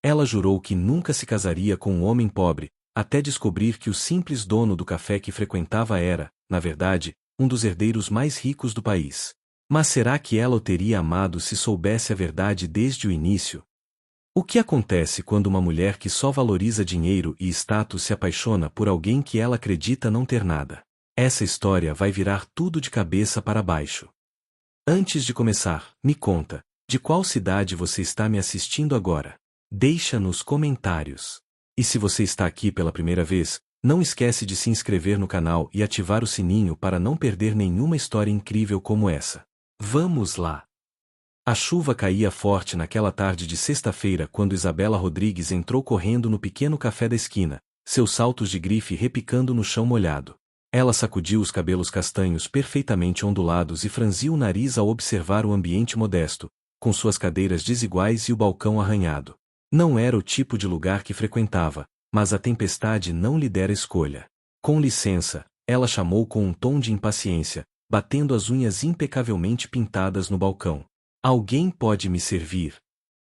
Ela jurou que nunca se casaria com um homem pobre, até descobrir que o simples dono do café que frequentava era, na verdade, um dos herdeiros mais ricos do país. Mas será que ela o teria amado se soubesse a verdade desde o início? O que acontece quando uma mulher que só valoriza dinheiro e status se apaixona por alguém que ela acredita não ter nada? Essa história vai virar tudo de cabeça para baixo. Antes de começar, me conta, de qual cidade você está me assistindo agora? Deixa nos comentários. E se você está aqui pela primeira vez, não esquece de se inscrever no canal e ativar o sininho para não perder nenhuma história incrível como essa. Vamos lá! A chuva caía forte naquela tarde de sexta-feira quando Isabela Rodrigues entrou correndo no pequeno café da esquina, seus saltos de grife repicando no chão molhado. Ela sacudiu os cabelos castanhos perfeitamente ondulados e franziu o nariz ao observar o ambiente modesto, com suas cadeiras desiguais e o balcão arranhado. Não era o tipo de lugar que frequentava, mas a tempestade não lhe dera escolha. Com licença, ela chamou com um tom de impaciência, batendo as unhas impecavelmente pintadas no balcão. Alguém pode me servir?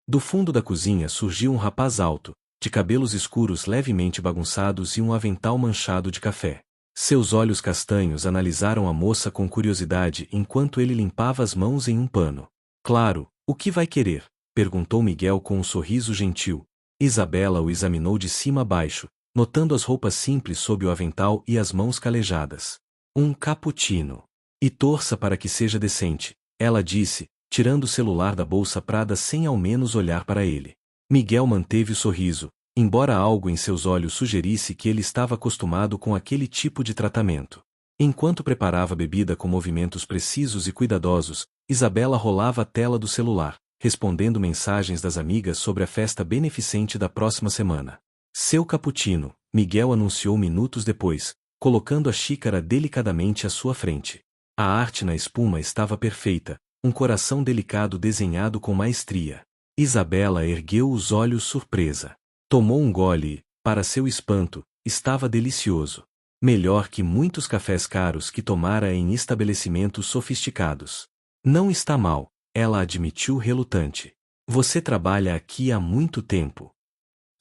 Do fundo da cozinha surgiu um rapaz alto, de cabelos escuros levemente bagunçados e um avental manchado de café. Seus olhos castanhos analisaram a moça com curiosidade enquanto ele limpava as mãos em um pano. Claro, o que vai querer? Perguntou Miguel com um sorriso gentil. Isabela o examinou de cima a baixo, notando as roupas simples sob o avental e as mãos calejadas. Um cappuccino. E torça para que seja decente, ela disse, tirando o celular da bolsa prada sem ao menos olhar para ele. Miguel manteve o sorriso, embora algo em seus olhos sugerisse que ele estava acostumado com aquele tipo de tratamento. Enquanto preparava a bebida com movimentos precisos e cuidadosos, Isabela rolava a tela do celular, respondendo mensagens das amigas sobre a festa beneficente da próxima semana. Seu cappuccino, Miguel anunciou minutos depois, colocando a xícara delicadamente à sua frente. A arte na espuma estava perfeita, um coração delicado desenhado com maestria. Isabela ergueu os olhos surpresa. Tomou um gole e, para seu espanto, estava delicioso. Melhor que muitos cafés caros que tomara em estabelecimentos sofisticados. Não está mal, ela admitiu relutante. Você trabalha aqui há muito tempo.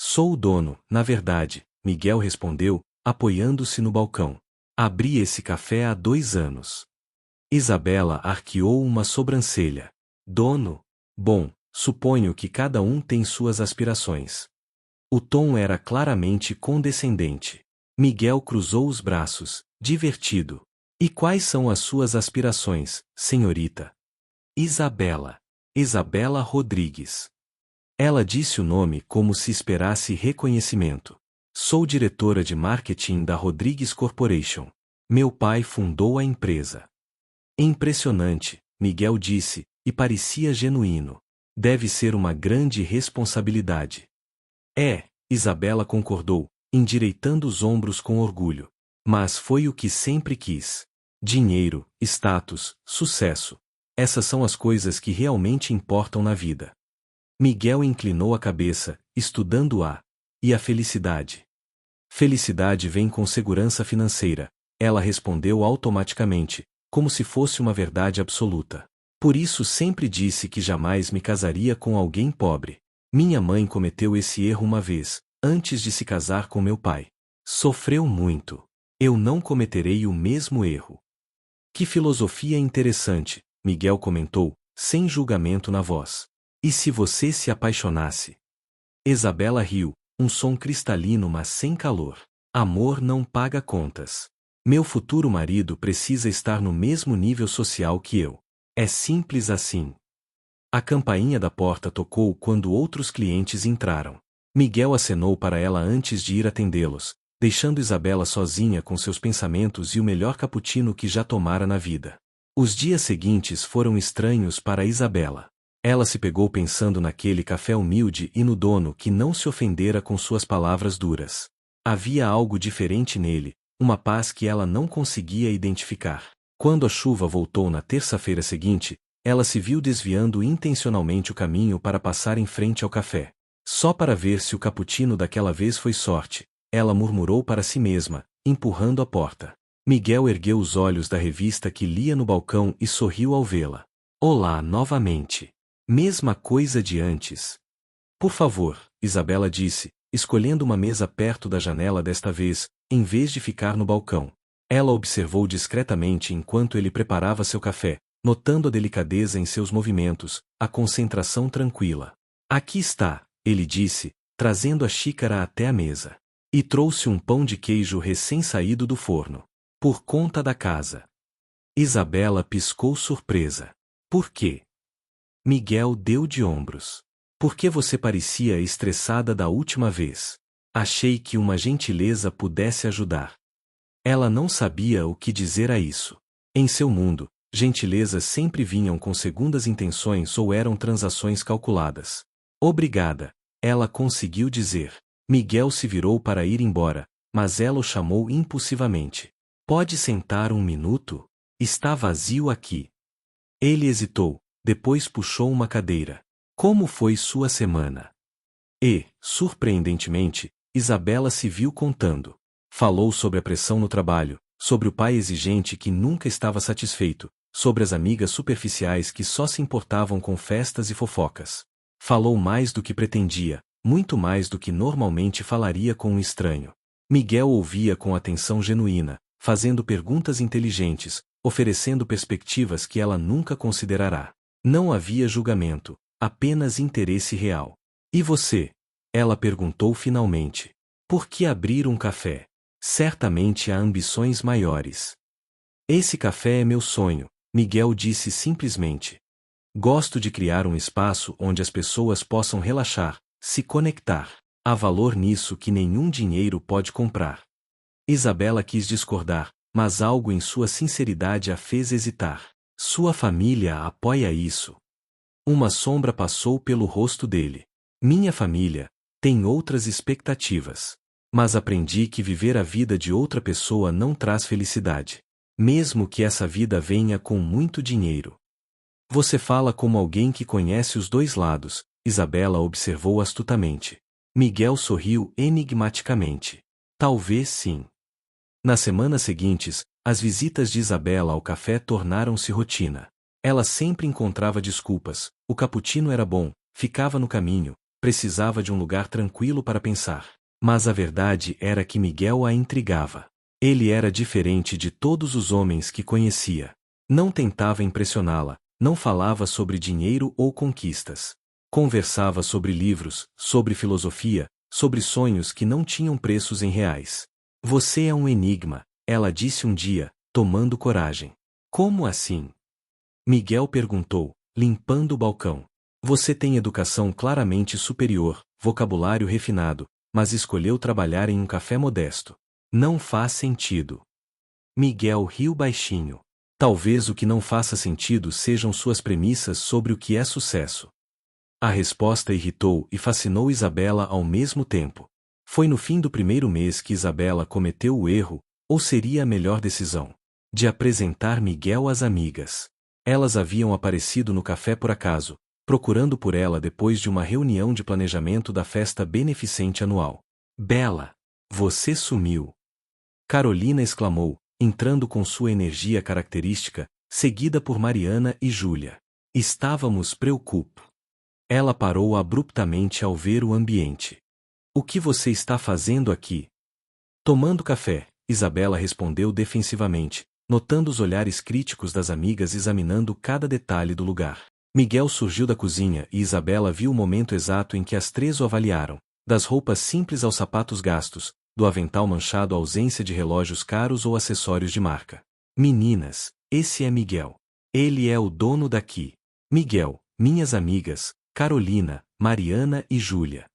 Sou o dono, na verdade, Miguel respondeu, apoiando-se no balcão. Abri esse café há 2 anos. Isabela arqueou uma sobrancelha. Dono? Bom, suponho que cada um tem suas aspirações. O tom era claramente condescendente. Miguel cruzou os braços, divertido. E quais são as suas aspirações, senhorita? Isabela. Isabela Rodrigues. Ela disse o nome como se esperasse reconhecimento. Sou diretora de marketing da Rodrigues Corporation. Meu pai fundou a empresa. Impressionante, Miguel disse, e parecia genuíno. Deve ser uma grande responsabilidade. É, Isabela concordou, endireitando os ombros com orgulho. Mas foi o que sempre quis. Dinheiro, status, sucesso. Essas são as coisas que realmente importam na vida. Miguel inclinou a cabeça, estudando-a. E a felicidade? Felicidade vem com segurança financeira, ela respondeu automaticamente, como se fosse uma verdade absoluta. Por isso sempre disse que jamais me casaria com alguém pobre. Minha mãe cometeu esse erro uma vez, antes de se casar com meu pai. Sofreu muito. Eu não cometerei o mesmo erro. Que filosofia interessante, Miguel comentou, sem julgamento na voz. E se você se apaixonasse? Isabela riu, um som cristalino mas sem calor. Amor não paga contas. Meu futuro marido precisa estar no mesmo nível social que eu. É simples assim. A campainha da porta tocou quando outros clientes entraram. Miguel acenou para ela antes de ir atendê-los, deixando Isabela sozinha com seus pensamentos e o melhor cappuccino que já tomara na vida. Os dias seguintes foram estranhos para Isabela. Ela se pegou pensando naquele café humilde e no dono que não se ofendera com suas palavras duras. Havia algo diferente nele, uma paz que ela não conseguia identificar. Quando a chuva voltou na terça-feira seguinte, ela se viu desviando intencionalmente o caminho para passar em frente ao café. Só para ver se o cappuccino daquela vez foi sorte, ela murmurou para si mesma, empurrando a porta. Miguel ergueu os olhos da revista que lia no balcão e sorriu ao vê-la. Olá novamente. Mesma coisa de antes. Por favor, Isabela disse, escolhendo uma mesa perto da janela desta vez, em vez de ficar no balcão. Ela observou discretamente enquanto ele preparava seu café, notando a delicadeza em seus movimentos, a concentração tranquila. Aqui está, ele disse, trazendo a xícara até a mesa. E trouxe um pão de queijo recém-saído do forno. Por conta da casa. Isabela piscou surpresa. Por quê? Miguel deu de ombros. Por que você parecia estressada da última vez? Achei que uma gentileza pudesse ajudar. Ela não sabia o que dizer a isso. Em seu mundo, gentilezas sempre vinham com segundas intenções ou eram transações calculadas. Obrigada, ela conseguiu dizer. Miguel se virou para ir embora, mas ela o chamou impulsivamente. Pode sentar um minuto? Está vazio aqui. Ele hesitou, depois puxou uma cadeira. Como foi sua semana? E, surpreendentemente, Isabela se viu contando. Falou sobre a pressão no trabalho, sobre o pai exigente que nunca estava satisfeito, sobre as amigas superficiais que só se importavam com festas e fofocas. Falou mais do que pretendia, muito mais do que normalmente falaria com um estranho. Miguel ouvia com atenção genuína, fazendo perguntas inteligentes, oferecendo perspectivas que ela nunca considerará. Não havia julgamento, apenas interesse real. E você? Ela perguntou finalmente. Por que abrir um café? Certamente há ambições maiores. Esse café é meu sonho, Miguel disse simplesmente. Gosto de criar um espaço onde as pessoas possam relaxar, se conectar. Há valor nisso que nenhum dinheiro pode comprar. Isabela quis discordar, mas algo em sua sinceridade a fez hesitar. Sua família apoia isso. Uma sombra passou pelo rosto dele. Minha família tem outras expectativas. Mas aprendi que viver a vida de outra pessoa não traz felicidade. Mesmo que essa vida venha com muito dinheiro. Você fala como alguém que conhece os dois lados, Isabela observou astutamente. Miguel sorriu enigmaticamente. Talvez sim. Nas semanas seguintes, as visitas de Isabela ao café tornaram-se rotina. Ela sempre encontrava desculpas, o cappuccino era bom, ficava no caminho, precisava de um lugar tranquilo para pensar. Mas a verdade era que Miguel a intrigava. Ele era diferente de todos os homens que conhecia. Não tentava impressioná-la, não falava sobre dinheiro ou conquistas. Conversava sobre livros, sobre filosofia, sobre sonhos que não tinham preços em reais. Você é um enigma, ela disse um dia, tomando coragem. Como assim? Miguel perguntou, limpando o balcão. Você tem educação claramente superior, vocabulário refinado, mas escolheu trabalhar em um café modesto. Não faz sentido. Miguel riu baixinho. Talvez o que não faça sentido sejam suas premissas sobre o que é sucesso. A resposta irritou e fascinou Isabela ao mesmo tempo. Foi no fim do primeiro mês que Isabela cometeu o erro, ou seria a melhor decisão, de apresentar Miguel às amigas. Elas haviam aparecido no café por acaso, procurando por ela depois de uma reunião de planejamento da festa beneficente anual. Bela, você sumiu! Carolina exclamou, entrando com sua energia característica, seguida por Mariana e Júlia. Estávamos preocupados. Ela parou abruptamente ao ver o ambiente. O que você está fazendo aqui? Tomando café, Isabela respondeu defensivamente, notando os olhares críticos das amigas examinando cada detalhe do lugar. Miguel surgiu da cozinha e Isabela viu o momento exato em que as três o avaliaram, das roupas simples aos sapatos gastos, do avental manchado à ausência de relógios caros ou acessórios de marca. Meninas, esse é Miguel. Ele é o dono daqui. Miguel, minhas amigas, Carolina, Mariana e Júlia.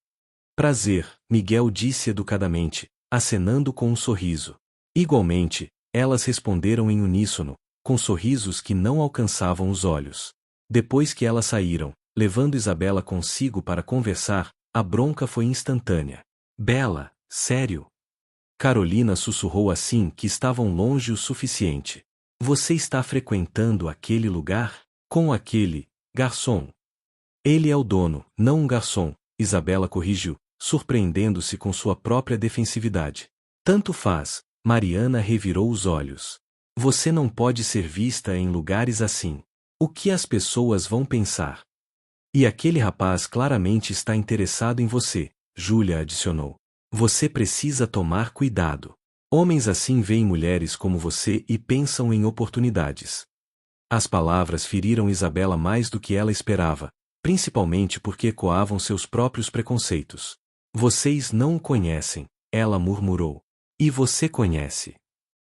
Prazer, Miguel disse educadamente, acenando com um sorriso. Igualmente, elas responderam em uníssono, com sorrisos que não alcançavam os olhos. Depois que elas saíram, levando Isabela consigo para conversar, a bronca foi instantânea. Bela, sério? Carolina sussurrou assim que estavam longe o suficiente. Você está frequentando aquele lugar? Com aquele garçom. Ele é o dono, não um garçom, Isabela corrigiu, surpreendendo-se com sua própria defensividade. Tanto faz, Mariana revirou os olhos. Você não pode ser vista em lugares assim. O que as pessoas vão pensar? E aquele rapaz claramente está interessado em você, Júlia adicionou. Você precisa tomar cuidado. Homens assim veem mulheres como você e pensam em oportunidades. As palavras feriram Isabela mais do que ela esperava, principalmente porque ecoavam seus próprios preconceitos. Vocês não o conhecem, ela murmurou. E você conhece?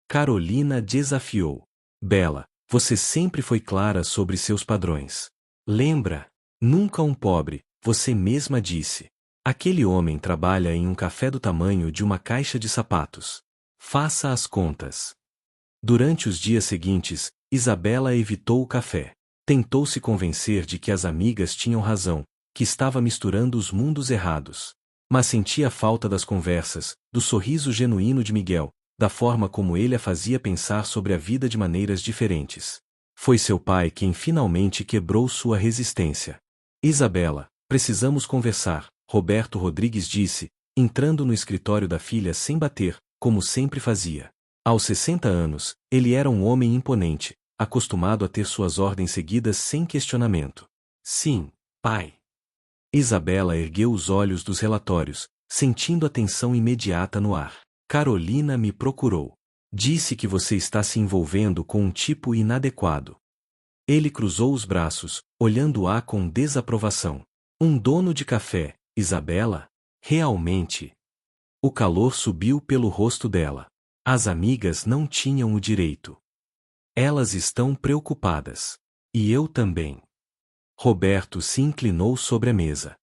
Carolina desafiou. Bela, você sempre foi clara sobre seus padrões. Lembra? Nunca um pobre, você mesma disse. Aquele homem trabalha em um café do tamanho de uma caixa de sapatos. Faça as contas. Durante os dias seguintes, Isabela evitou o café. Tentou se convencer de que as amigas tinham razão, que estava misturando os mundos errados. Mas sentia falta das conversas, do sorriso genuíno de Miguel, da forma como ele a fazia pensar sobre a vida de maneiras diferentes. Foi seu pai quem finalmente quebrou sua resistência. Isabela, precisamos conversar, Roberto Rodrigues disse, entrando no escritório da filha sem bater, como sempre fazia. Aos 60 anos, ele era um homem imponente, acostumado a ter suas ordens seguidas sem questionamento. Sim, pai. Isabela ergueu os olhos dos relatórios, sentindo a tensão imediata no ar. Carolina me procurou. Disse que você está se envolvendo com um tipo inadequado. Ele cruzou os braços, olhando-a com desaprovação. Um dono de café, Isabela? Realmente? O calor subiu pelo rosto dela. As amigas não tinham o direito. Elas estão preocupadas. E eu também. Roberto se inclinou sobre a mesa.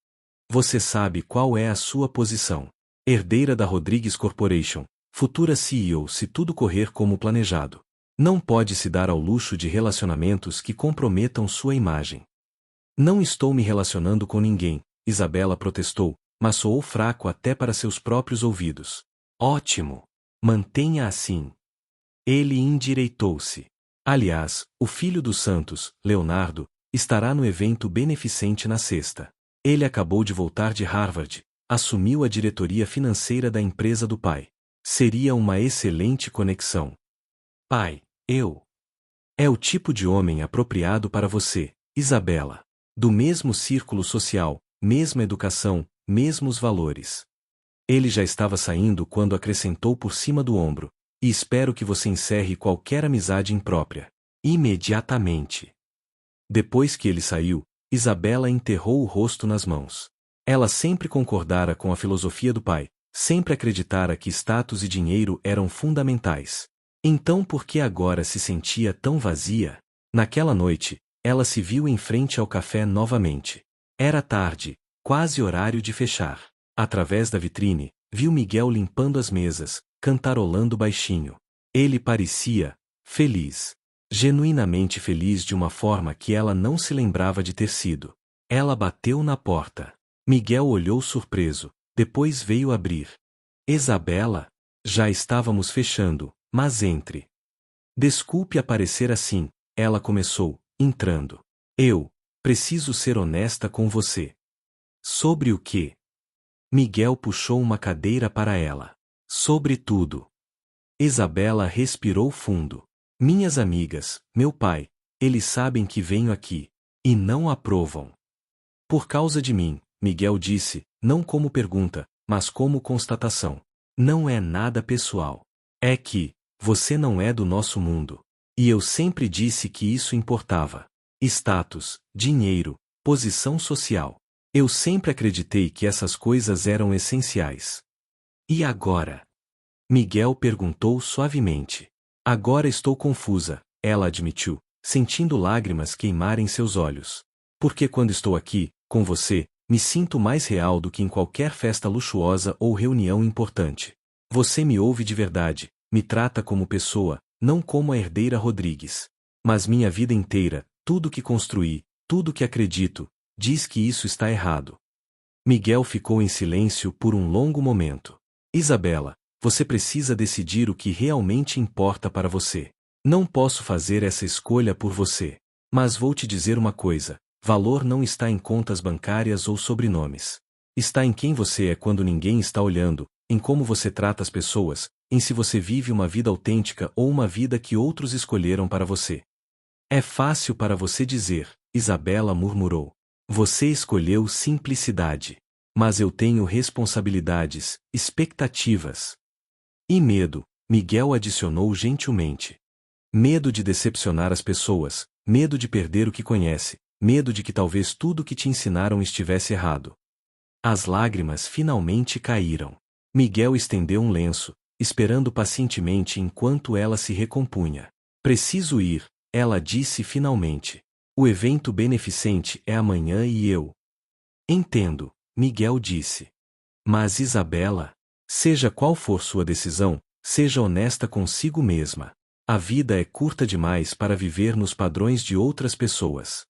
Você sabe qual é a sua posição. Herdeira da Rodrigues Corporation, futura CEO se tudo correr como planejado. Não pode se dar ao luxo de relacionamentos que comprometam sua imagem. Não estou me relacionando com ninguém, Isabela protestou, mas soou fraco até para seus próprios ouvidos. Ótimo. Mantenha assim. Ele endireitou-se. Aliás, o filho dos Santos, Leonardo, estará no evento beneficente na sexta. Ele acabou de voltar de Harvard, assumiu a diretoria financeira da empresa do pai. Seria uma excelente conexão. Pai, eu. É o tipo de homem apropriado para você, Isabela. Do mesmo círculo social, mesma educação, mesmos valores. Ele já estava saindo quando acrescentou por cima do ombro. E espero que você encerre qualquer amizade imprópria. Imediatamente. Depois que ele saiu, Isabela enterrou o rosto nas mãos. Ela sempre concordara com a filosofia do pai, sempre acreditara que status e dinheiro eram fundamentais. Então por que agora se sentia tão vazia? Naquela noite, ela se viu em frente ao café novamente. Era tarde, quase horário de fechar. Através da vitrine, viu Miguel limpando as mesas, cantarolando baixinho. Ele parecia feliz. Genuinamente feliz de uma forma que ela não se lembrava de ter sido. Ela bateu na porta. Miguel olhou surpreso, depois veio abrir. Isabela? Já estávamos fechando, mas entre. Desculpe aparecer assim, ela começou, entrando. Eu preciso ser honesta com você. Sobre o quê? Miguel puxou uma cadeira para ela. Sobre tudo. Isabela respirou fundo. Minhas amigas, meu pai, eles sabem que venho aqui. E não aprovam. Por causa de mim, Miguel disse, não como pergunta, mas como constatação. Não é nada pessoal. É que, você não é do nosso mundo. E eu sempre disse que isso importava. Status, dinheiro, posição social. Eu sempre acreditei que essas coisas eram essenciais. E agora? Miguel perguntou suavemente. Agora estou confusa, ela admitiu, sentindo lágrimas queimarem seus olhos. Porque quando estou aqui, com você, me sinto mais real do que em qualquer festa luxuosa ou reunião importante. Você me ouve de verdade, me trata como pessoa, não como a herdeira Rodrigues. Mas minha vida inteira, tudo que construí, tudo que acredito, diz que isso está errado. Miguel ficou em silêncio por um longo momento. Isabela, você precisa decidir o que realmente importa para você. Não posso fazer essa escolha por você. Mas vou te dizer uma coisa, valor não está em contas bancárias ou sobrenomes. Está em quem você é quando ninguém está olhando, em como você trata as pessoas, em se você vive uma vida autêntica ou uma vida que outros escolheram para você. É fácil para você dizer, Isabela murmurou. Você escolheu simplicidade. Mas eu tenho responsabilidades, expectativas. E medo, Miguel adicionou gentilmente. Medo de decepcionar as pessoas, medo de perder o que conhece, medo de que talvez tudo o que te ensinaram estivesse errado. As lágrimas finalmente caíram. Miguel estendeu um lenço, esperando pacientemente enquanto ela se recompunha. Preciso ir, ela disse finalmente. O evento beneficente é amanhã e eu. Entendo, Miguel disse. Mas Isabela, seja qual for sua decisão, seja honesta consigo mesma. A vida é curta demais para viver nos padrões de outras pessoas.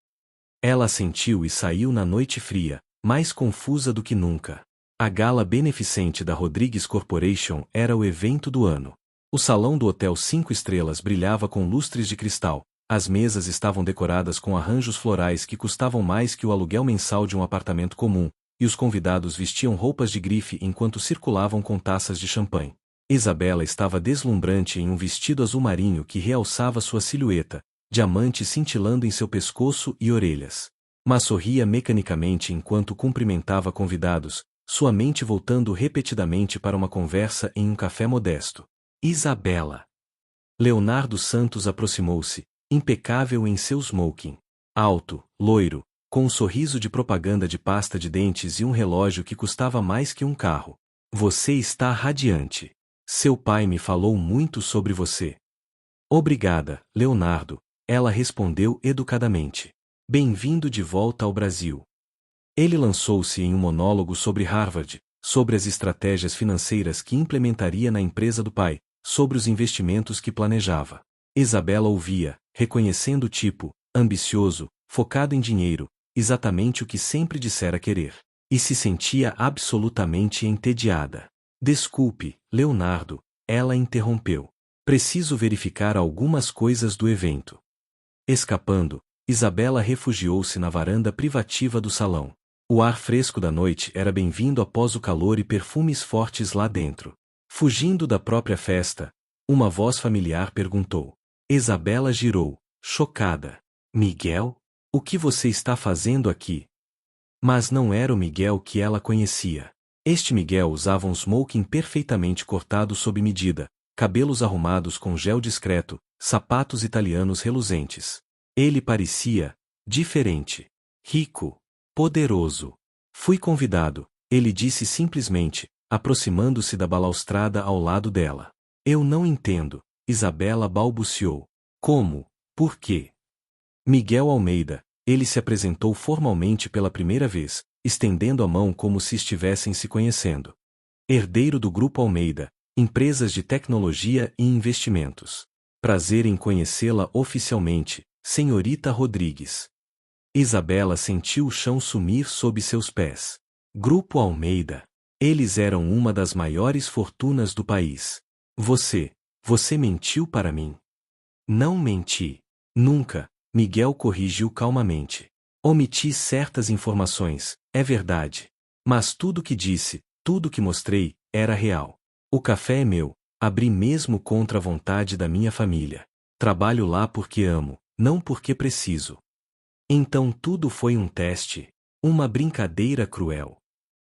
Ela assentiu e saiu na noite fria, mais confusa do que nunca. A gala beneficente da Rodrigues Corporation era o evento do ano. O salão do Hotel 5 Estrelas brilhava com lustres de cristal, as mesas estavam decoradas com arranjos florais que custavam mais que o aluguel mensal de um apartamento comum, e os convidados vestiam roupas de grife enquanto circulavam com taças de champanhe. Isabela estava deslumbrante em um vestido azul marinho que realçava sua silhueta, diamantes cintilando em seu pescoço e orelhas. Mas sorria mecanicamente enquanto cumprimentava convidados, sua mente voltando repetidamente para uma conversa em um café modesto. Isabela. Leonardo Santos aproximou-se, impecável em seu smoking. Alto, loiro, com um sorriso de propaganda de pasta de dentes e um relógio que custava mais que um carro. Você está radiante. Seu pai me falou muito sobre você. Obrigada, Leonardo, ela respondeu educadamente. Bem-vindo de volta ao Brasil. Ele lançou-se em um monólogo sobre Harvard, sobre as estratégias financeiras que implementaria na empresa do pai, sobre os investimentos que planejava. Isabela ouvia, reconhecendo o tipo, ambicioso, focado em dinheiro, exatamente o que sempre dissera querer. E se sentia absolutamente entediada. Desculpe, Leonardo, ela interrompeu. Preciso verificar algumas coisas do evento. Escapando, Isabela refugiou-se na varanda privativa do salão. O ar fresco da noite era bem-vindo após o calor e perfumes fortes lá dentro. Fugindo da própria festa, uma voz familiar perguntou. Isabela girou, chocada. Miguel? O que você está fazendo aqui? Mas não era o Miguel que ela conhecia. Este Miguel usava um smoking perfeitamente cortado sob medida, cabelos arrumados com gel discreto, sapatos italianos reluzentes. Ele parecia diferente, rico, poderoso. Fui convidado, ele disse simplesmente, aproximando-se da balaustrada ao lado dela. Eu não entendo, Isabela balbuciou. Como? Por quê? Miguel Almeida, ele se apresentou formalmente pela primeira vez, estendendo a mão como se estivessem se conhecendo. Herdeiro do Grupo Almeida, empresas de tecnologia e investimentos. Prazer em conhecê-la oficialmente, senhorita Rodrigues. Isabela sentiu o chão sumir sob seus pés. Grupo Almeida. Eles eram uma das maiores fortunas do país. Você mentiu para mim. Não menti. Nunca, Miguel corrigiu calmamente. Omiti certas informações, é verdade. Mas tudo que disse, tudo que mostrei, era real. O café é meu, abri mesmo contra a vontade da minha família. Trabalho lá porque amo, não porque preciso. Então tudo foi um teste, uma brincadeira cruel.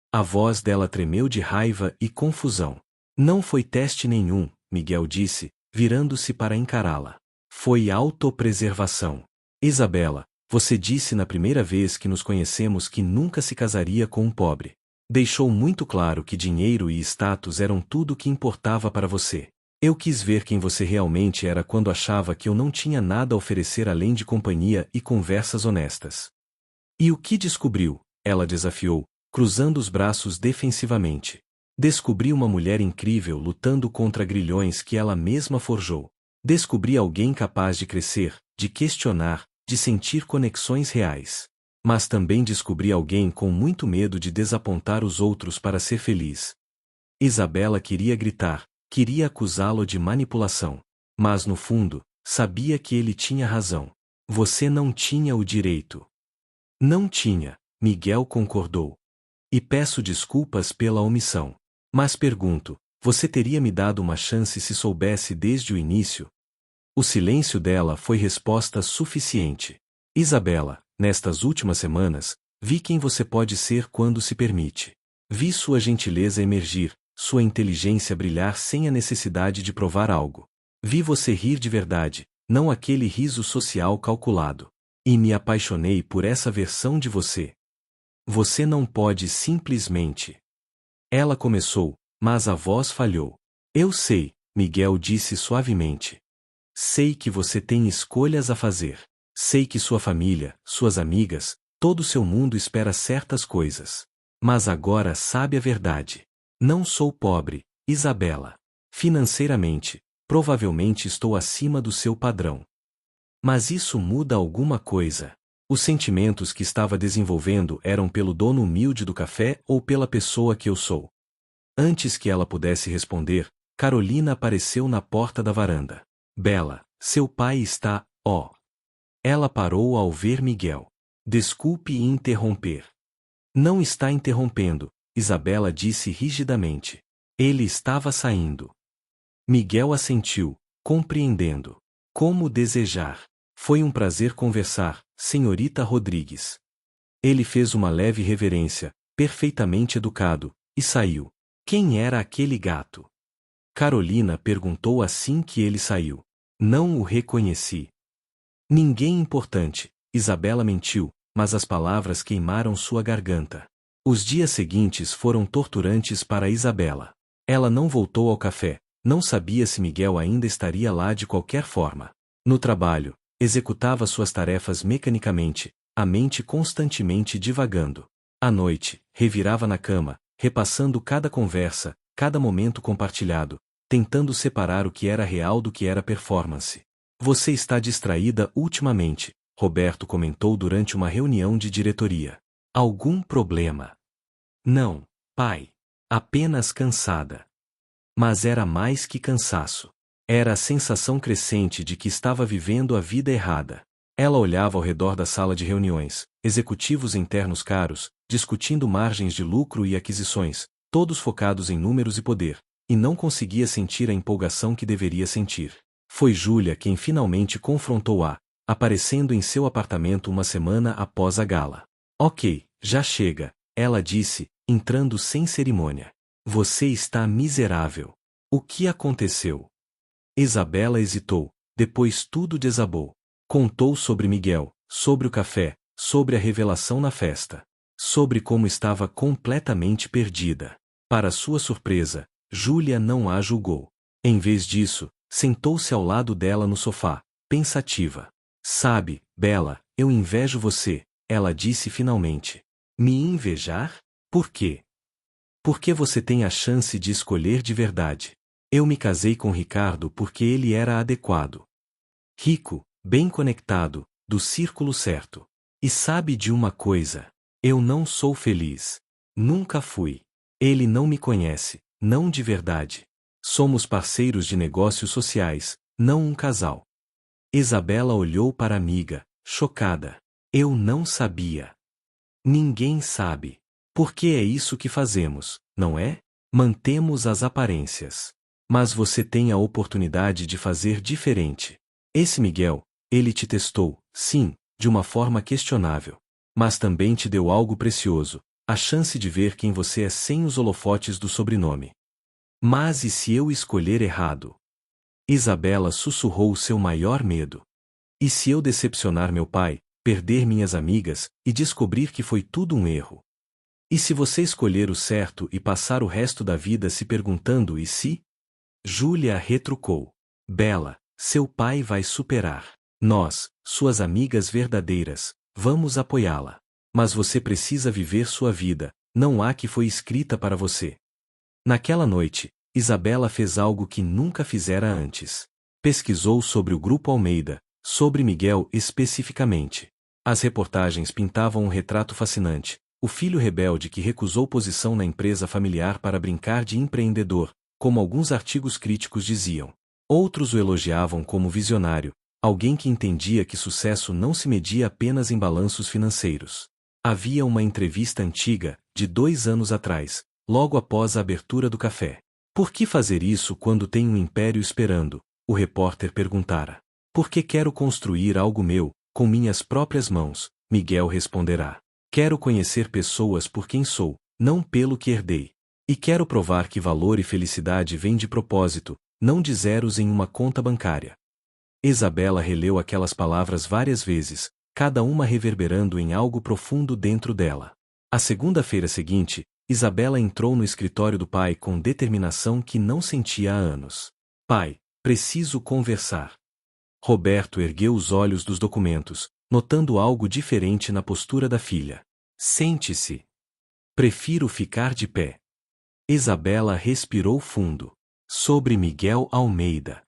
A voz dela tremeu de raiva e confusão. Não foi teste nenhum, Miguel disse, virando-se para encará-la. Foi autopreservação. Isabela, você disse na primeira vez que nos conhecemos que nunca se casaria com um pobre. Deixou muito claro que dinheiro e status eram tudo o que importava para você. Eu quis ver quem você realmente era quando achava que eu não tinha nada a oferecer além de companhia e conversas honestas. E o que descobriu? Ela desafiou, cruzando os braços defensivamente. Descobri uma mulher incrível lutando contra grilhões que ela mesma forjou. Descobri alguém capaz de crescer, de questionar, de sentir conexões reais. Mas também descobri alguém com muito medo de desapontar os outros para ser feliz. Isabela queria gritar, queria acusá-lo de manipulação. Mas no fundo, sabia que ele tinha razão. Você não tinha o direito. Não tinha, Miguel concordou. E peço desculpas pela omissão. Mas pergunto, você teria me dado uma chance se soubesse desde o início? O silêncio dela foi resposta suficiente. Isabela, nestas últimas semanas, vi quem você pode ser quando se permite. Vi sua gentileza emergir, sua inteligência brilhar sem a necessidade de provar algo. Vi você rir de verdade, não aquele riso social calculado. E me apaixonei por essa versão de você. Você não pode simplesmente. Ela começou, mas a voz falhou. Eu sei, Miguel disse suavemente. Sei que você tem escolhas a fazer. Sei que sua família, suas amigas, todo seu mundo espera certas coisas. Mas agora sabe a verdade. Não sou pobre, Isabela. Financeiramente, provavelmente estou acima do seu padrão. Mas isso muda alguma coisa. Os sentimentos que estava desenvolvendo eram pelo dono humilde do café ou pela pessoa que eu sou? Antes que ela pudesse responder, Carolina apareceu na porta da varanda. Bela, seu pai está, ó. Ela parou ao ver Miguel. Desculpe interromper. Não está interrompendo, Isabela disse rigidamente. Ele estava saindo. Miguel assentiu, compreendendo. Como desejar. Foi um prazer conversar, senhorita Rodrigues. Ele fez uma leve reverência, perfeitamente educado, e saiu. Quem era aquele gato? Carolina perguntou assim que ele saiu. Não o reconheci. Ninguém importante, Isabela mentiu, mas as palavras queimaram sua garganta. Os dias seguintes foram torturantes para Isabela. Ela não voltou ao café, não sabia se Miguel ainda estaria lá de qualquer forma. No trabalho, executava suas tarefas mecanicamente, a mente constantemente divagando. À noite, revirava na cama, repassando cada conversa, cada momento compartilhado, tentando separar o que era real do que era performance. Você está distraída ultimamente, Roberto comentou durante uma reunião de diretoria. Algum problema? Não, pai. Apenas cansada. Mas era mais que cansaço. Era a sensação crescente de que estava vivendo a vida errada. Ela olhava ao redor da sala de reuniões, executivos internos caros, discutindo margens de lucro e aquisições, todos focados em números e poder, e não conseguia sentir a empolgação que deveria sentir. Foi Júlia quem finalmente confrontou-a, aparecendo em seu apartamento uma semana após a gala. Ok, já chega, ela disse, entrando sem cerimônia. Você está miserável. O que aconteceu? Isabela hesitou, depois tudo desabou. Contou sobre Miguel, sobre o café, sobre a revelação na festa. Sobre como estava completamente perdida. Para sua surpresa, Júlia não a julgou. Em vez disso, sentou-se ao lado dela no sofá, pensativa. Sabe, Bela, eu invejo você, ela disse finalmente. Me invejar? Por quê? Porque você tem a chance de escolher de verdade. Eu me casei com Ricardo porque ele era adequado. Rico, bem conectado, do círculo certo. E sabe de uma coisa? Eu não sou feliz. Nunca fui. Ele não me conhece, não de verdade. Somos parceiros de negócios sociais, não um casal. Isabela olhou para a amiga, chocada. Eu não sabia. Ninguém sabe. Porque é isso que fazemos, não é? Mantemos as aparências. Mas você tem a oportunidade de fazer diferente. Esse Miguel, ele te testou, sim, de uma forma questionável. Mas também te deu algo precioso, a chance de ver quem você é sem os holofotes do sobrenome. Mas e se eu escolher errado? Isabela sussurrou seu maior medo. E se eu decepcionar meu pai, perder minhas amigas, e descobrir que foi tudo um erro? E se você escolher o certo e passar o resto da vida se perguntando e se? Júlia retrucou. Bela, seu pai vai superar. Nós, suas amigas verdadeiras, vamos apoiá-la. Mas você precisa viver sua vida, não há que foi escrita para você. Naquela noite, Isabela fez algo que nunca fizera antes. Pesquisou sobre o Grupo Almeida, sobre Miguel especificamente. As reportagens pintavam um retrato fascinante, o filho rebelde que recusou posição na empresa familiar para brincar de empreendedor, como alguns artigos críticos diziam. Outros o elogiavam como visionário, alguém que entendia que sucesso não se media apenas em balanços financeiros. Havia uma entrevista antiga, de 2 anos atrás, logo após a abertura do café. Por que fazer isso quando tem um império esperando? O repórter perguntara. Porque quero construir algo meu, com minhas próprias mãos, Miguel responderá. Quero conhecer pessoas por quem sou, não pelo que herdei. E quero provar que valor e felicidade vêm de propósito, não de zeros em uma conta bancária. Isabela releu aquelas palavras várias vezes, cada uma reverberando em algo profundo dentro dela. A segunda-feira seguinte, Isabela entrou no escritório do pai com determinação que não sentia há anos. Pai, preciso conversar. Roberto ergueu os olhos dos documentos, notando algo diferente na postura da filha. Sente-se. Prefiro ficar de pé. Isabela respirou fundo. Sobre Miguel Almeida.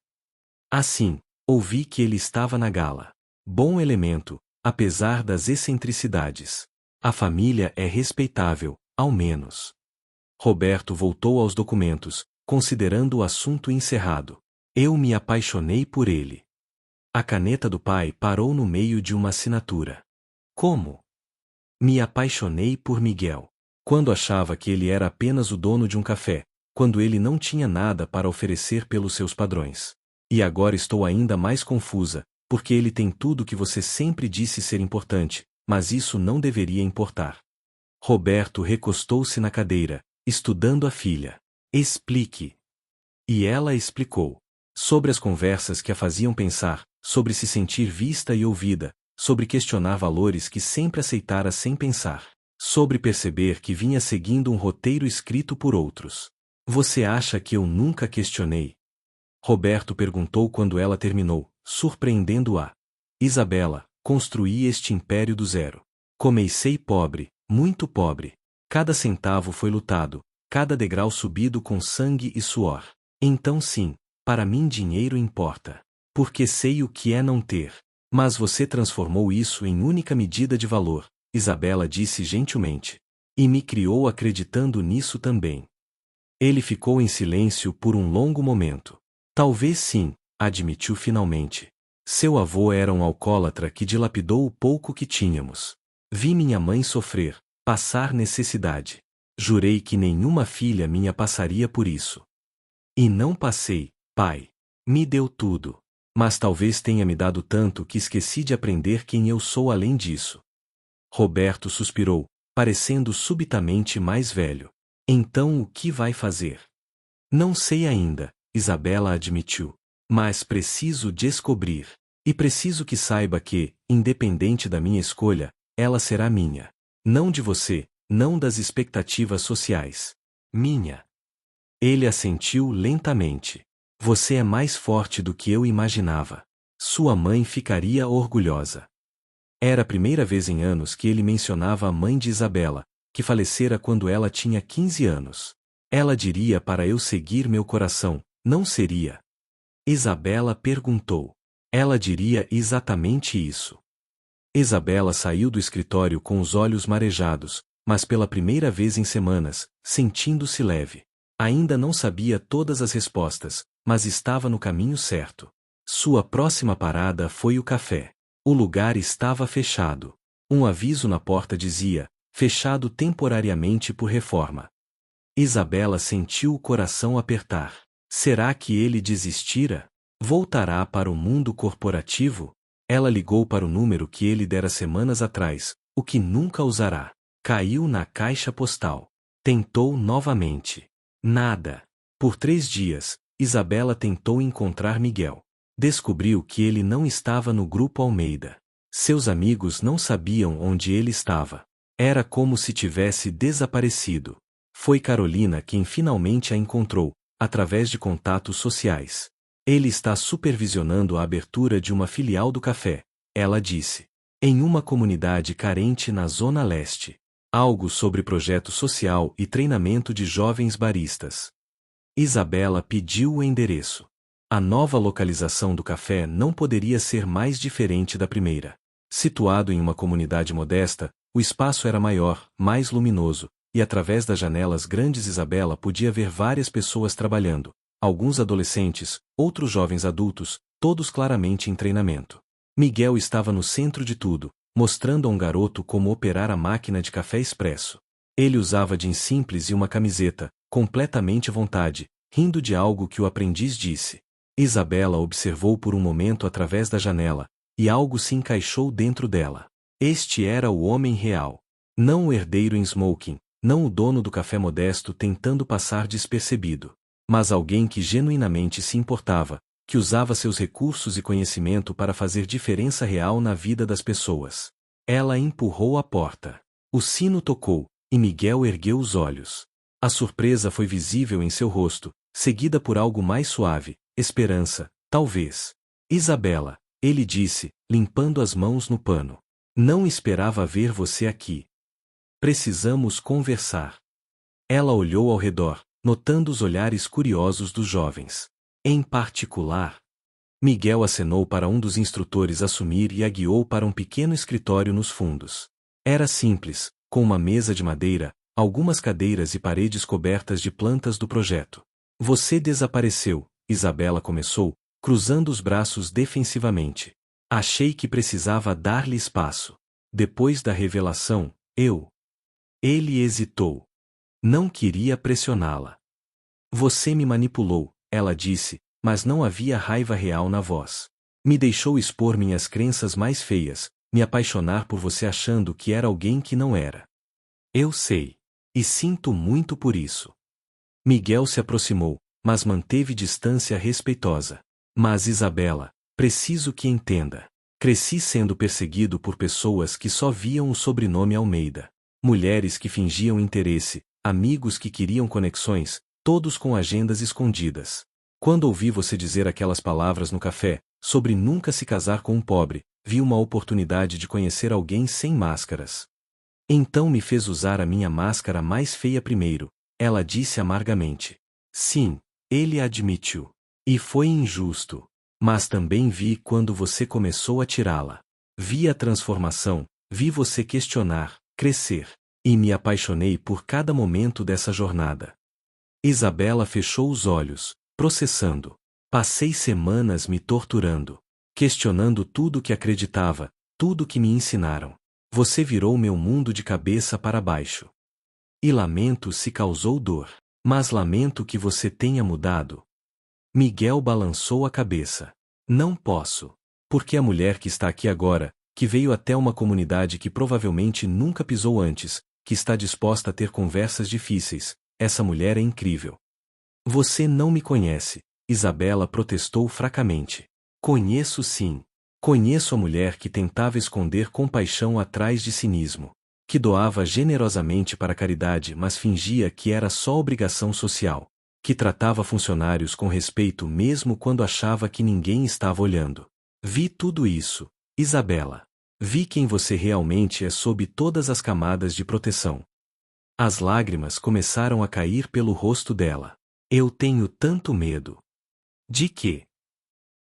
Assim, ouvi que ele estava na gala. Bom elemento, apesar das excentricidades. A família é respeitável, ao menos. Roberto voltou aos documentos, considerando o assunto encerrado. Eu me apaixonei por ele. A caneta do pai parou no meio de uma assinatura. Como? Me apaixonei por Miguel. Quando achava que ele era apenas o dono de um café, quando ele não tinha nada para oferecer pelos seus padrões. E agora estou ainda mais confusa, porque ele tem tudo que você sempre disse ser importante, mas isso não deveria importar. Roberto recostou-se na cadeira, estudando a filha. Explique. E ela explicou. Sobre as conversas que a faziam pensar, sobre se sentir vista e ouvida, sobre questionar valores que sempre aceitara sem pensar, sobre perceber que vinha seguindo um roteiro escrito por outros. Você acha que eu nunca questionei? Roberto perguntou quando ela terminou, surpreendendo-a. Isabela, construí este império do zero. Comecei pobre, muito pobre. Cada centavo foi lutado, cada degrau subido com sangue e suor. Então sim, para mim dinheiro importa. Porque sei o que é não ter. Mas você transformou isso em única medida de valor, Isabela disse gentilmente. E me criou acreditando nisso também. Ele ficou em silêncio por um longo momento. Talvez sim, admitiu finalmente. Seu avô era um alcoólatra que dilapidou o pouco que tínhamos. Vi minha mãe sofrer, passar necessidade. Jurei que nenhuma filha minha passaria por isso. E não passei, pai. Me deu tudo. Mas talvez tenha me dado tanto que esqueci de aprender quem eu sou além disso. Roberto suspirou, parecendo subitamente mais velho. Então o que vai fazer? Não sei ainda, Isabela admitiu. Mas preciso descobrir. E preciso que saiba que, independente da minha escolha, ela será minha. Não de você, não das expectativas sociais. Minha. Ele assentiu lentamente. Você é mais forte do que eu imaginava. Sua mãe ficaria orgulhosa. Era a primeira vez em anos que ele mencionava a mãe de Isabela, que falecera quando ela tinha 15 anos. Ela diria para eu seguir meu coração, não seria? Isabela perguntou. Ela diria exatamente isso. Isabela saiu do escritório com os olhos marejados, mas pela primeira vez em semanas, sentindo-se leve. Ainda não sabia todas as respostas, mas estava no caminho certo. Sua próxima parada foi o café. O lugar estava fechado. Um aviso na porta dizia, fechado temporariamente por reforma. Isabela sentiu o coração apertar. Será que ele desistira? Voltará para o mundo corporativo? Ela ligou para o número que ele dera semanas atrás, o que nunca usará. Caiu na caixa postal. Tentou novamente. Nada. Por 3 dias, Isabela tentou encontrar Miguel. Descobriu que ele não estava no Grupo Almeida. Seus amigos não sabiam onde ele estava. Era como se tivesse desaparecido. Foi Carolina quem finalmente a encontrou, através de contatos sociais. Ele está supervisionando a abertura de uma filial do café, ela disse. Em uma comunidade carente na Zona Leste. Algo sobre projeto social e treinamento de jovens baristas. Isabela pediu o endereço. A nova localização do café não poderia ser mais diferente da primeira. Situado em uma comunidade modesta, o espaço era maior, mais luminoso, e através das janelas grandes Isabela podia ver várias pessoas trabalhando, alguns adolescentes, outros jovens adultos, todos claramente em treinamento. Miguel estava no centro de tudo, mostrando a um garoto como operar a máquina de café expresso. Ele usava jeans simples e uma camiseta, completamente à vontade, rindo de algo que o aprendiz disse. Isabela observou por um momento através da janela, e algo se encaixou dentro dela. Este era o homem real. Não o herdeiro em smoking, não o dono do café modesto tentando passar despercebido, mas alguém que genuinamente se importava, que usava seus recursos e conhecimento para fazer diferença real na vida das pessoas. Ela empurrou a porta. O sino tocou, e Miguel ergueu os olhos. A surpresa foi visível em seu rosto, seguida por algo mais suave, esperança, talvez. Isabela, ele disse, limpando as mãos no pano. Não esperava ver você aqui. Precisamos conversar. Ela olhou ao redor, notando os olhares curiosos dos jovens. Em particular, Miguel acenou para um dos instrutores assumir e a guiou para um pequeno escritório nos fundos. Era simples, com uma mesa de madeira, algumas cadeiras e paredes cobertas de plantas do projeto. Você desapareceu, Isabela começou, cruzando os braços defensivamente. Achei que precisava dar-lhe espaço. Depois da revelação, Ele hesitou. Não queria pressioná-la. Você me manipulou, ela disse, mas não havia raiva real na voz. Me deixou expor minhas crenças mais feias, me apaixonar por você achando que era alguém que não era. Eu sei. E sinto muito por isso. Miguel se aproximou, mas manteve distância respeitosa. Mas Isabela, preciso que entenda. Cresci sendo perseguido por pessoas que só viam o sobrenome Almeida. Mulheres que fingiam interesse, amigos que queriam conexões, todos com agendas escondidas. Quando ouvi você dizer aquelas palavras no café, sobre nunca se casar com um pobre, vi uma oportunidade de conhecer alguém sem máscaras. Então me fez usar a minha máscara mais feia primeiro, ela disse amargamente. Sim, ele admitiu. E foi injusto. Mas também vi quando você começou a tirá-la. Vi a transformação, vi você questionar, crescer. E me apaixonei por cada momento dessa jornada. Isabela fechou os olhos, processando. Passei semanas me torturando, questionando tudo que acreditava, tudo que me ensinaram. Você virou meu mundo de cabeça para baixo. E lamento se causou dor. Mas lamento que você tenha mudado. Miguel balançou a cabeça. Não posso. Porque a mulher que está aqui agora, que veio até uma comunidade que provavelmente nunca pisou antes, que está disposta a ter conversas difíceis, essa mulher é incrível. Você não me conhece, Isabela protestou fracamente. Conheço sim. Conheço a mulher que tentava esconder compaixão atrás de cinismo, que doava generosamente para a caridade mas fingia que era só obrigação social, que tratava funcionários com respeito mesmo quando achava que ninguém estava olhando. Vi tudo isso, Isabela. Vi quem você realmente é sob todas as camadas de proteção. As lágrimas começaram a cair pelo rosto dela. Eu tenho tanto medo. De quê?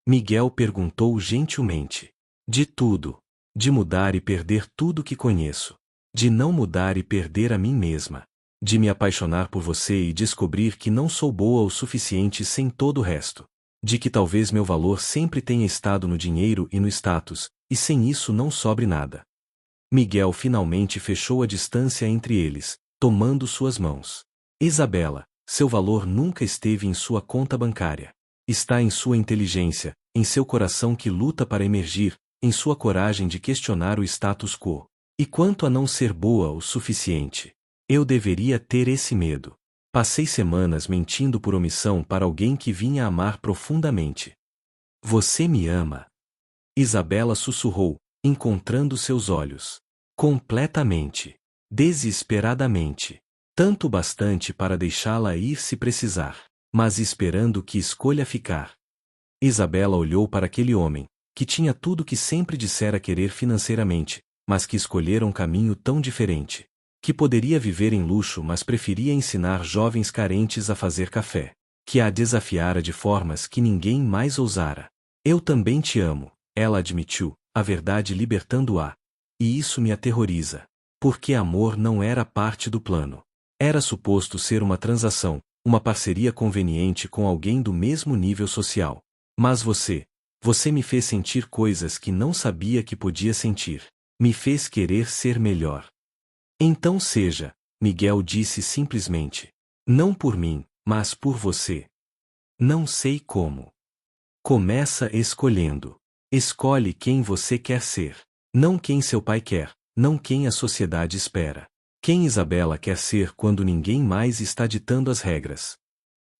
Miguel perguntou gentilmente. De tudo. De mudar e perder tudo que conheço. De não mudar e perder a mim mesma. De me apaixonar por você e descobrir que não sou boa o suficiente sem todo o resto. De que talvez meu valor sempre tenha estado no dinheiro e no status, e sem isso não sobre nada. Miguel finalmente fechou a distância entre eles, tomando suas mãos. Isabela, seu valor nunca esteve em sua conta bancária. Está em sua inteligência, em seu coração que luta para emergir, em sua coragem de questionar o status quo. E quanto a não ser boa o suficiente, eu deveria ter esse medo. Passei semanas mentindo por omissão para alguém que vinha amar profundamente. Você me ama? Isabela sussurrou, encontrando seus olhos. Completamente. Desesperadamente. Tanto bastante para deixá-la ir se precisar, mas esperando que escolha ficar. Isabela olhou para aquele homem, que tinha tudo que sempre dissera querer financeiramente, mas que escolhera um caminho tão diferente. Que poderia viver em luxo mas preferia ensinar jovens carentes a fazer café. Que a desafiara de formas que ninguém mais ousara. Eu também te amo, ela admitiu, a verdade libertando-a. E isso me aterroriza. Porque amor não era parte do plano. Era suposto ser uma transação, uma parceria conveniente com alguém do mesmo nível social. Mas você me fez sentir coisas que não sabia que podia sentir. Me fez querer ser melhor. Então seja, Miguel disse simplesmente. Não por mim, mas por você. Não sei como. Começa escolhendo. Escolhe quem você quer ser. Não quem seu pai quer, não quem a sociedade espera. Quem Isabela quer ser quando ninguém mais está ditando as regras?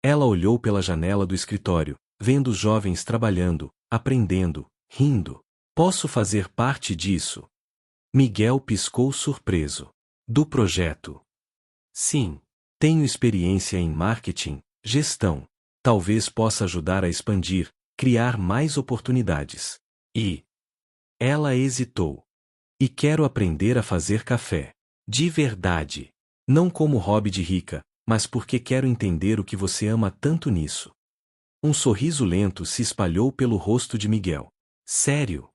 Ela olhou pela janela do escritório, vendo os jovens trabalhando, aprendendo, rindo. Posso fazer parte disso? Miguel piscou surpreso. Do projeto? Sim. Tenho experiência em marketing, gestão. Talvez possa ajudar a expandir, criar mais oportunidades. E ela hesitou. E quero aprender a fazer café. De verdade. Não como hobby de rica, mas porque quero entender o que você ama tanto nisso. Um sorriso lento se espalhou pelo rosto de Miguel. Sério?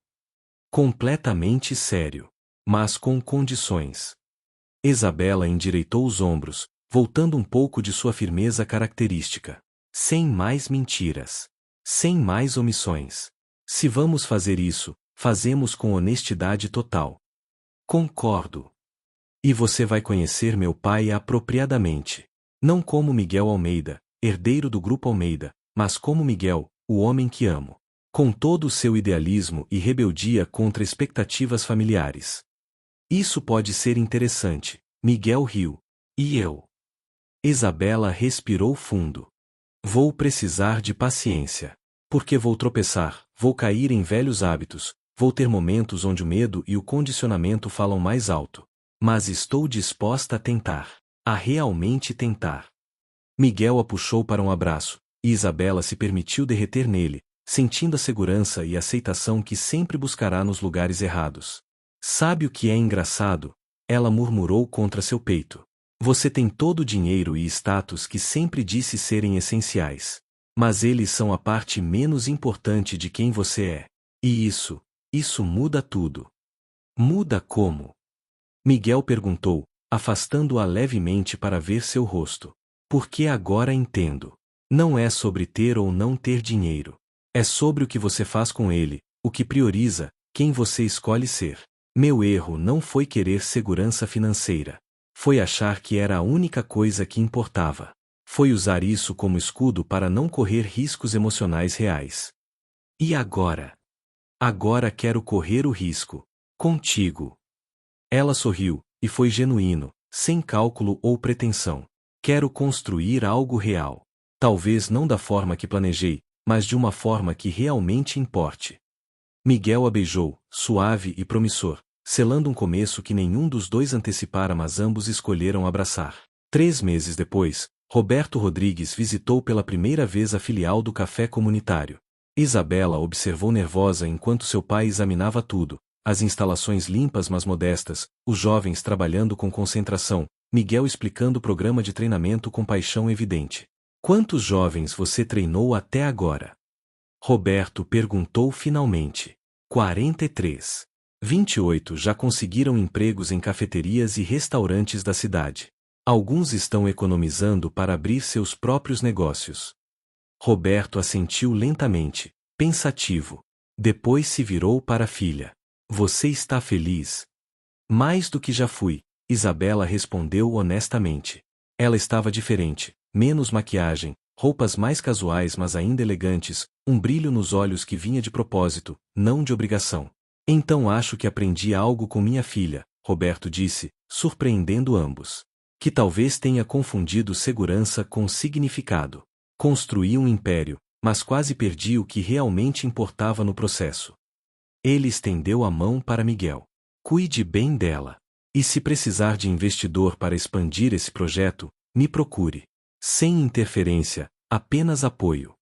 Completamente sério. Mas com condições. Isabela endireitou os ombros, voltando um pouco de sua firmeza característica. Sem mais mentiras. Sem mais omissões. Se vamos fazer isso, fazemos com honestidade total. Concordo. E você vai conhecer meu pai apropriadamente. Não como Miguel Almeida, herdeiro do Grupo Almeida, mas como Miguel, o homem que amo. Com todo o seu idealismo e rebeldia contra expectativas familiares. Isso pode ser interessante. Miguel riu. E eu? Isabela respirou fundo. Vou precisar de paciência. Porque vou tropeçar, vou cair em velhos hábitos, vou ter momentos onde o medo e o condicionamento falam mais alto. Mas estou disposta a tentar. A realmente tentar. Miguel a puxou para um abraço, e Isabela se permitiu derreter nele, sentindo a segurança e aceitação que sempre buscará nos lugares errados. Sabe o que é engraçado? Ela murmurou contra seu peito. Você tem todo o dinheiro e status que sempre disse serem essenciais. Mas eles são a parte menos importante de quem você é. E isso muda tudo. Muda como? Miguel perguntou, afastando-a levemente para ver seu rosto. Porque agora entendo. Não é sobre ter ou não ter dinheiro. É sobre o que você faz com ele, o que prioriza, quem você escolhe ser. Meu erro não foi querer segurança financeira. Foi achar que era a única coisa que importava. Foi usar isso como escudo para não correr riscos emocionais reais. E agora? Agora quero correr o risco. Contigo. Ela sorriu, e foi genuíno, sem cálculo ou pretensão. Quero construir algo real. Talvez não da forma que planejei, mas de uma forma que realmente importe. Miguel a beijou, suave e promissor, selando um começo que nenhum dos dois antecipara, mas ambos escolheram abraçar. 3 meses depois, Roberto Rodrigues visitou pela primeira vez a filial do café comunitário. Isabela observou nervosa enquanto seu pai examinava tudo, as instalações limpas mas modestas, os jovens trabalhando com concentração, Miguel explicando o programa de treinamento com paixão evidente. Quantos jovens você treinou até agora? Roberto perguntou finalmente. 43. 28 já conseguiram empregos em cafeterias e restaurantes da cidade. Alguns estão economizando para abrir seus próprios negócios. Roberto assentiu lentamente, pensativo. Depois se virou para a filha. Você está feliz? Mais do que já fui, Isabela respondeu honestamente. Ela estava diferente, menos maquiagem, roupas mais casuais mas ainda elegantes, um brilho nos olhos que vinha de propósito, não de obrigação. Então acho que aprendi algo com minha filha, Roberto disse, surpreendendo ambos. Que talvez tenha confundido segurança com significado. Construí um império, mas quase perdi o que realmente importava no processo. Ele estendeu a mão para Miguel. Cuide bem dela. E se precisar de investidor para expandir esse projeto, me procure. Sem interferência, apenas apoio.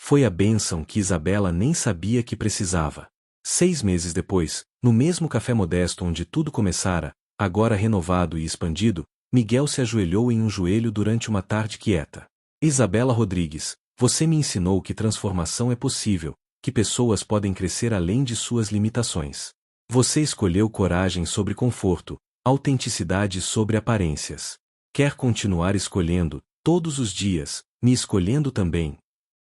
Foi a bênção que Isabela nem sabia que precisava. 6 meses depois, no mesmo café modesto onde tudo começara, agora renovado e expandido, Miguel se ajoelhou em um joelho durante uma tarde quieta. Isabela Rodrigues, você me ensinou que transformação é possível, que pessoas podem crescer além de suas limitações. Você escolheu coragem sobre conforto, autenticidade sobre aparências. Quer continuar escolhendo, todos os dias, me escolhendo também?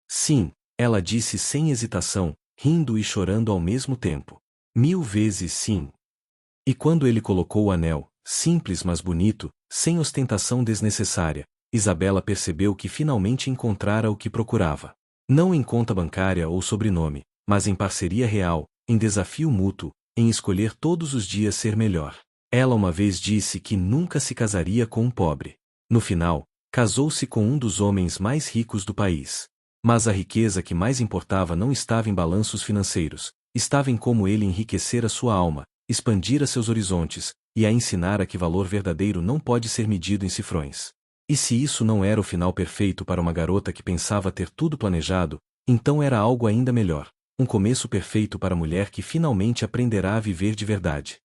Sim, ela disse sem hesitação, rindo e chorando ao mesmo tempo. 1000 vezes sim. E quando ele colocou o anel, simples mas bonito, sem ostentação desnecessária, Isabela percebeu que finalmente encontrara o que procurava. Não em conta bancária ou sobrenome, mas em parceria real, em desafio mútuo, em escolher todos os dias ser melhor. Ela uma vez disse que nunca se casaria com um pobre. No final, casou-se com um dos homens mais ricos do país. Mas a riqueza que mais importava não estava em balanços financeiros, estava em como ele enriquecera sua alma, expandira seus horizontes, e a ensinara que valor verdadeiro não pode ser medido em cifrões. E se isso não era o final perfeito para uma garota que pensava ter tudo planejado, então era algo ainda melhor, um começo perfeito para a mulher que finalmente aprenderá a viver de verdade.